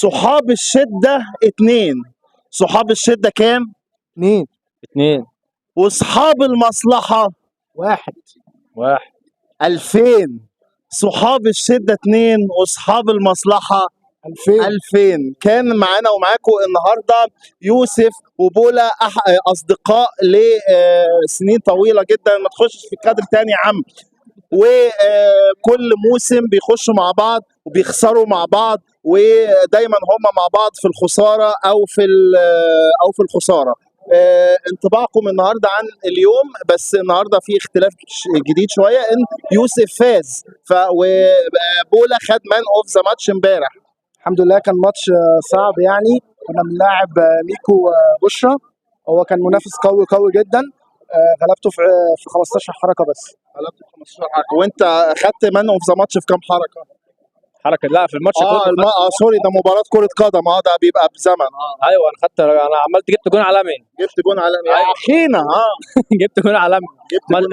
صحاب الشدة 2. صحاب الشدة كام؟ 2. 2. وصحاب المصلحة 1. 2000. صحاب الشدة 2 وصحاب المصلحة 2000. 2000. كان معانا ومعاكم النهارده يوسف وبولا اصدقاء لسنين طويله جدا. ما تخشش في الكادر تاني يا عم. وكل موسم بيخشوا مع بعض وبيخسروا مع بعض، ودايما هم مع بعض في الخساره او في الخساره. انطباعكم النهارده عن اليوم؟ بس النهارده في اختلاف جديد شويه، ان يوسف فاز وبولا خد مان اوف ذا ماتش امبارح. الحمد لله كان ماتش صعب يعني. كنا بنلاعب ميكو بشرى، هو كان منافس قوي جدا. غلبته في 15 حركه بس. غلبته 15 حركه. وانت خدت مان اوف ذا ماتش في كام حركه؟ لا في الماتش كله. سوري، ده مباراه كره قدم. ده بيبقى بزمن. ايوه انا عملت جبت جون عالمي. يا اخينا. جبت جون عالمي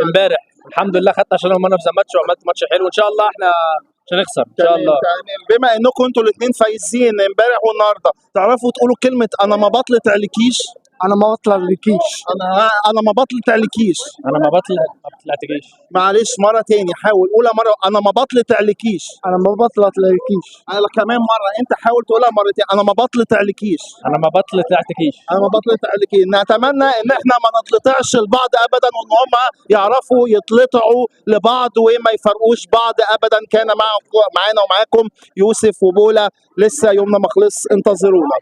امبارح. الحمد لله خدت عشان مان اوف ذا ماتش وعملت ماتش حلو. ان شاء الله احنا مش هنخسر ان شاء الله. بما انكم انتوا الاثنين فايزين امبارح والنهارده، تعرفوا تقولوا كلمه انا ما بطلعلكيش؟ انا ما بطلعلكيش. انا ما بطلعلكيش. انا ما بطلعتكيش. معلش مره تاني، حاول قولها مره. انا ما بطلعلكيش. انا ما بطلعلكيش. انا كمان مره، انت حاول تقولها مرتين. انا ما بطلعلكيش. انا ما بطلعتكيش. انا ما بطلعلكيش. نتمنى ان احنا ما نطلطعش لبعض ابدا، وان هم يعرفوا يطلطعوا لبعض وما يفرقوش بعض ابدا. كان معانا ومعاكم يوسف وبولا. لسه يومنا ما خلص، انتظرونا.